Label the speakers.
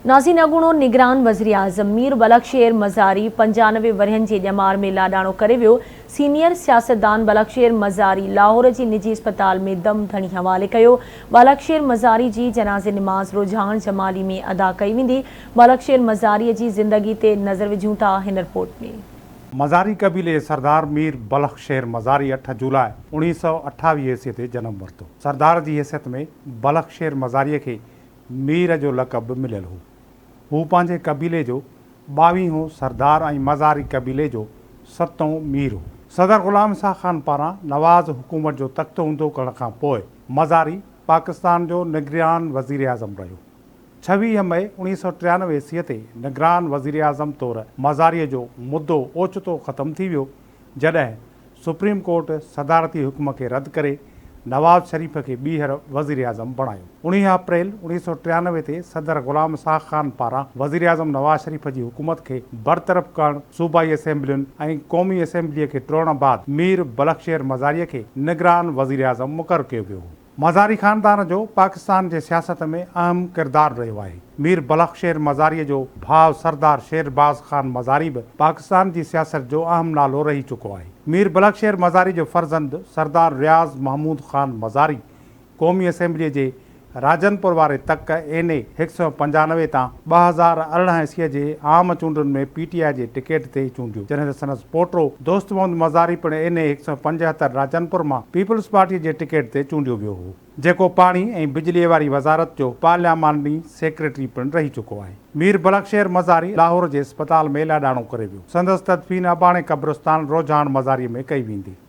Speaker 1: नाज़ीन अॻूणो निगरान वज़ीर आज़म मीर बलखशेर मज़ारी 95 वरहनि जे ॼमार में लाॾाणो करे वियो। सीनियर सियासतदान बलखशेर मज़ारी लाहौर जी निजी अस्पताल में दम धणी हवाले कयो। बलखशेर मज़ारी जी जनाज़े निमाज़ रुझान जमाली में अदा कई वेंदी। बलखशेर मज़ारीअ जी ज़िंदगी ते नज़र विझूं था हिन रिपोर्ट में।
Speaker 2: मज़ारी कबीले सरदार मीर बलखशेर मज़ारी 8 जुलाई 1928 ईस्वी ते जनम वरितो। सरदार जी हैसियत में बलखशेर मज़ारीअ खे मीर जो लक़ब मिलियल हो। हू पंहिंजे कबीले जो 22हों सरदार ऐं मज़ारी कबीले जो 7हों मीर हो। सदर ग़ुलाम शाह खान पारां नवाज़ हुकूमत जो तख़्तो ऊंधो करण खां पोइ मज़ारी पाकिस्तान जो निगरान वज़ीर आज़म रहियो। 26 मई 1993 ईस्वीअ ते निगरान वज़ीर आज़म तौरु मज़ारीअ जो मुद्दो ओचितो ख़त्म थी वियो जॾहिं सुप्रीम कोर्ट सदारती हुकुम खे रद्द करे नवाज़ शरीफ़ खे ॿीहर वज़ीर आज़म बणायो। 19 अप्रैल 1993 ते सदर ग़ुलाम शाह खान पारां वज़ीर आज़म नवाज़ शरीफ़ जी हुकूमत खे बरतरफ़ करणु सूबाई असेंबलियुनि ऐं क़ौमी असेंबलीअ खे टोड़ण बैदि मीर बलखशेर मज़ारीअ खे निगरान वज़ीर आज़म मुक़ररु कयो वियो हो। मज़ारी ख़ानदान जो पाकिस्तान जे सियासत में अहम किरदारु रहियो आहे। मीर बलखशेर मज़ारीअ जो भाउ सरदार शेरबाज़ ख़ान मज़ारी बि पाकिस्तान जी सियासत जो अहम नालो रही चुको आहे। मीर बलखशेर मज़ारी जो फर्ज़ंद सरदार रियाज़ महमूद ख़ान मज़ारी क़ौमी असेंबलीअ जे राजनपुर वारे तक NA 195 तां 2018 ईस्वीअ जे आम चूंडुनि में PTI जे टिकट ते चूंडियो, जॾहिं त संदसि पोटो दोस्त मोहम्मद मज़ारी पिणु NA 175 राजनपुर मां पीपल्स पार्टी जे टिकट ते चूंडियो वियो हो, जेको पाणी ऐं बिजलीअ वारी वज़ारत जो पार्लियामानी सेक्रेटरी पिणु रही चुको आहे। मीर बलखशेर मज़ारी लाहौर जे अस्पताल में लाॾाणो करे वियो। संदसि तदफ़ीन अबाणे क़ब्रिस्तान रुझान मज़ारीअ में कई वेंदी।